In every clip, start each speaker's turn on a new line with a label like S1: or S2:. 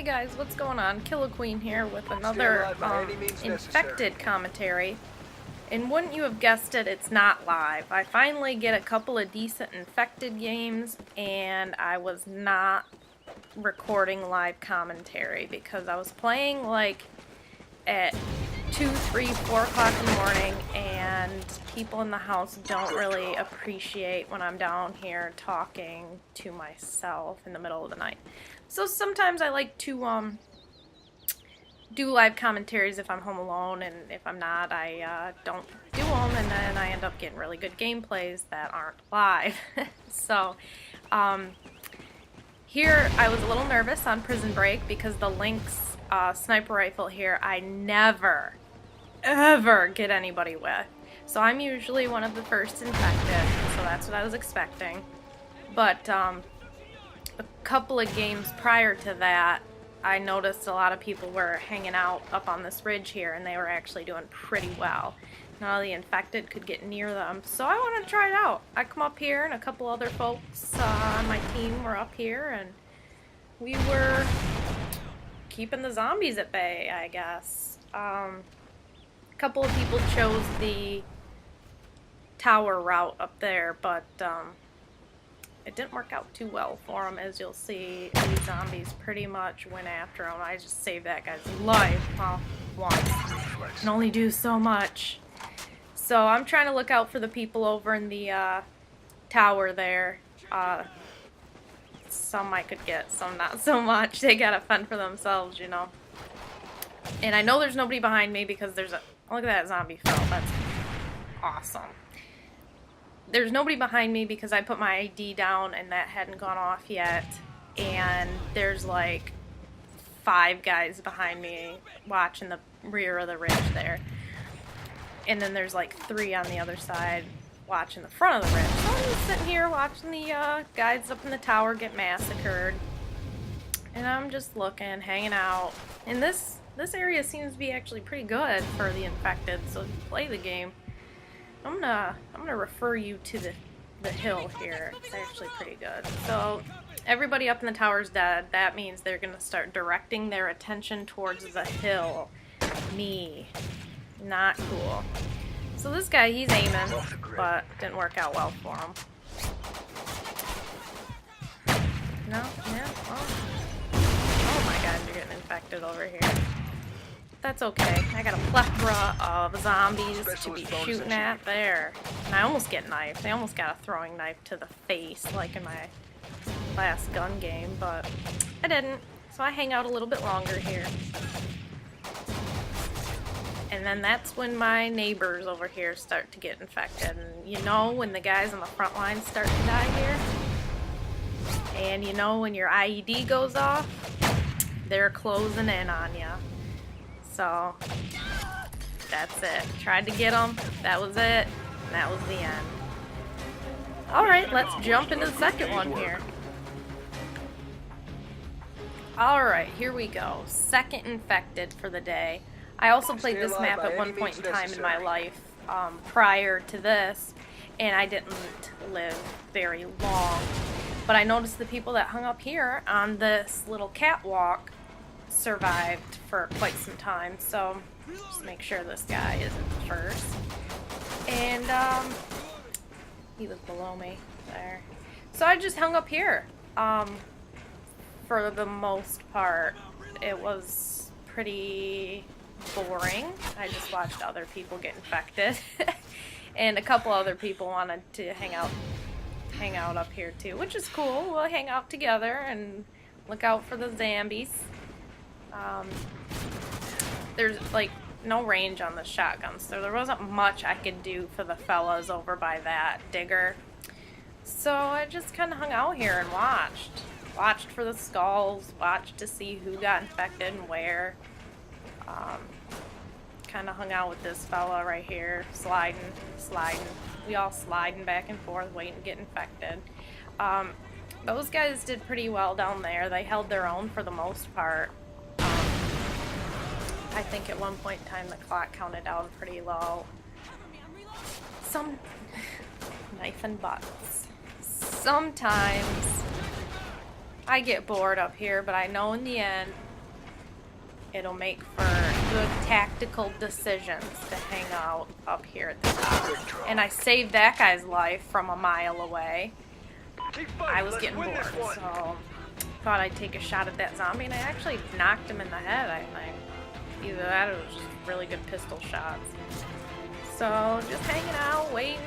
S1: guys, what's going on? Killer Queen here with another infected commentary. And wouldn't you have guessed it, it's not live. I finally get a couple of decent infected games, and I was not recording live commentary because I was playing like at 2, 3, 4 o'clock in the morning, and people in the house don't really appreciate when I'm down here talking to myself in the middle of the night. So sometimes I like to do live commentaries if I'm home alone, and if I'm not, I don't do them, and then I end up getting really good gameplays that aren't live. So here I was a little nervous on Prison Break because the Lynx sniper rifle here I never ever get anybody with. So I'm usually one of the first infected, so that's what I was expecting. But a couple of games prior to that, I noticed a lot of people were hanging out up on this ridge here, and they were actually doing pretty well. None of the infected could get near them, so I wanted to try it out. I come up here, and a couple other folks on my team were up here, and we were keeping the zombies at bay, I guess. A couple of people chose the tower route up there, but it didn't work out too well for them, as you'll see. These zombies pretty much went after him. I just saved that guy's life, well, once. Can only do so much. So I'm trying to look out for the people over in the tower there. Some I could get, some not so much. They gotta fend for themselves, you know. And I know there's nobody behind me because there's a... Look at that zombie fell. That's awesome. There's nobody behind me because I put my ID down and that hadn't gone off yet. And there's like 5 guys behind me watching the rear of the ridge there. And then there's like 3 on the other side watching the front of the ridge. So I'm just sitting here watching the guys up in the tower get massacred. And I'm just looking, hanging out. And this area seems to be actually pretty good for the infected, so if you play the game, I'm gonna refer you to the hill here. It's actually pretty good. So everybody up in the tower is dead. That means they're gonna start directing their attention towards the hill. Me. Not cool. So this guy, he's aiming, but didn't work out well for him. No? Yeah? Well. Oh my god, you're getting infected over here. That's okay. I got a plethora of zombies to be shooting at there. And I almost get knifed. I almost got a throwing knife to the face, like in my last gun game, but I didn't. So I hang out a little bit longer here. And then that's when my neighbors over here start to get infected. And you know when the guys on the front line start to die here? And you know when your IED goes off? They're closing in on you. So, that's it. Tried to get them. That was it. And that was the end. Alright, let's jump into the second one here. Alright, here we go. Second infected for the day. I also played this map at one point in time in my life prior to this, and I didn't live very long. But I noticed the people that hung up here on this little catwalk survived for quite some time, so just make sure this guy isn't the first. And he was below me there. So I just hung up here. For the most part, it was pretty boring. I just watched other people get infected. And a couple other people wanted to hang out up here too, which is cool. We'll hang out together and look out for the zombies. There's like no range on the shotgun, so there wasn't much I could do for the fellas over by that digger. So I just kind of hung out here and watched for the skulls, watched to see who got infected and where. Kind of hung out with this fella right here, sliding. We all sliding back and forth, waiting to get infected. Those guys did pretty well down there. They held their own for the most part. I think at one point in time the clock counted down pretty low. Some knife and butts. Sometimes I get bored up here, but I know in the end It'll make for good tactical decisions to hang out up here at the top. And I saved that guy's life from a mile away. I was getting bored, so thought I'd take a shot at that zombie, and I actually knocked him in the head, I think. Either that or it was just really good pistol shots. So, just hanging out, waiting.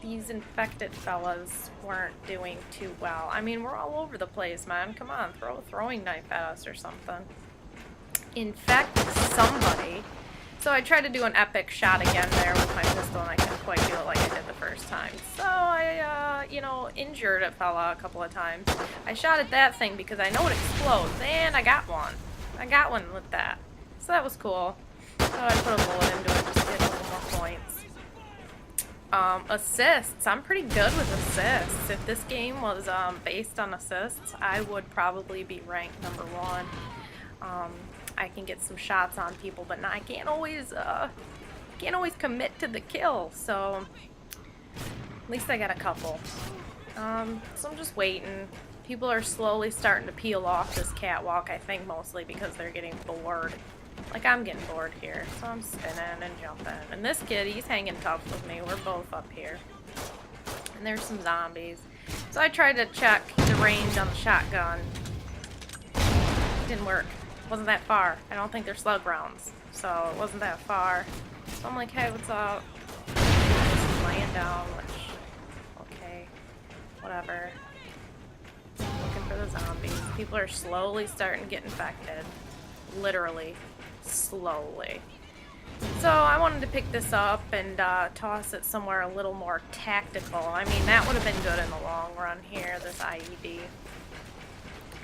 S1: These infected fellas weren't doing too well. I mean, we're all over the place, man. Come on, throw a throwing knife at us or something. Infect somebody. So I tried to do an epic shot again there with my pistol, and I couldn't quite do it like I did the first time. So I, you know, injured a fella a couple of times. I shot at that thing because I know it explodes, and I got one. I got one with that. So that was cool. So I put a bullet into it just to get a little more points. Assists. I'm pretty good with assists. If this game was based on assists, I would probably be ranked number 1. I can get some shots on people, but I can't always commit to the kill. So at least I got a couple. So I'm just waiting. People are slowly starting to peel off this catwalk. I think mostly because they're getting bored. Like, I'm getting bored here, so I'm spinning and jumping. And this kid, he's hanging tough with me. We're both up here. And there's some zombies. So I tried to check the range on the shotgun. Didn't work. Wasn't that far. I don't think they're slug rounds. So it wasn't that far. So I'm like, hey, what's up? Just laying down, which, okay, whatever. Looking for the zombies. People are slowly starting to get infected. Literally. Slowly. So I wanted to pick this up and toss it somewhere a little more tactical. I mean, that would have been good in the long run here, this IED.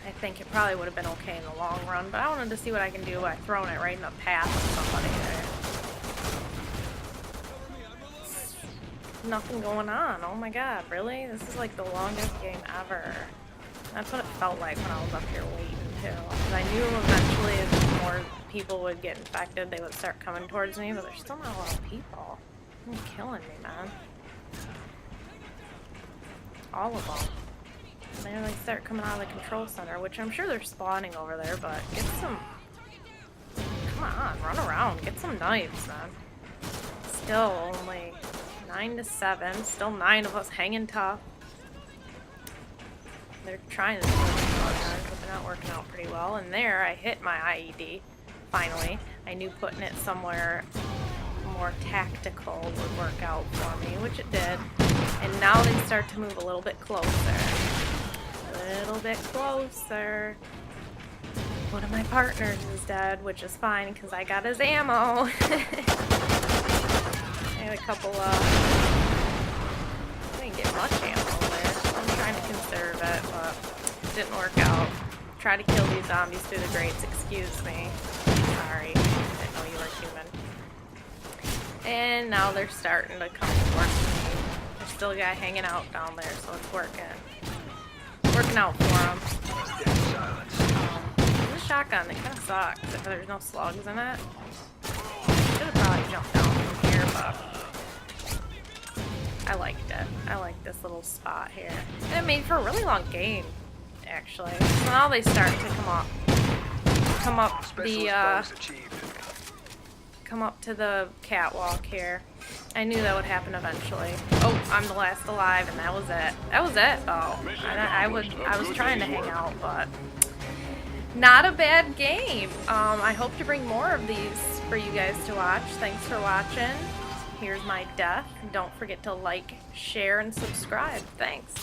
S1: I think it probably would have been okay in the long run, but I wanted to see what I can do by throwing it right in the path of somebody there. Nothing going on. Oh my god, really? This is like the longest game ever. That's what it felt like when I was up here waiting too. Because I knew eventually as more people would get infected, they would start coming towards me, but there's still not a lot of people. They're killing me, man. All of them. And then they start coming out of the control center, which I'm sure they're spawning over there, but get some... Come on, run around. Get some knives, man. Still only 9 to 7. Still 9 of us hanging tough. They're trying to do it, but they're not working out pretty well. And there, I hit my IED. Finally. I knew putting it somewhere more tactical would work out for me, which it did. And now they start to move a little bit closer. A little bit closer. One of my partners is dead, which is fine because I got his ammo. I had a couple I didn't get much ammo there, so I'm trying to conserve it, but it didn't work out. Try to kill these zombies through the grates, excuse me. Sorry, I didn't know you were human. And now they're starting to come towards me. There's still a guy hanging out down there, so it's working. Working out for him. The shotgun, it kind of sucks if there's no slugs in it. Should have probably jumped down from here, but I liked it. I like this little spot here. And it made for a really long game, actually. So now they start to come up to the catwalk here. I knew that would happen eventually. Oh, I'm the last alive, and that was it. That was it, though. I was trying to hang out, but not a bad game. I hope to bring more of these for you guys to watch. Thanks for watching. Here's my death. Don't forget to like, share, and subscribe. Thanks.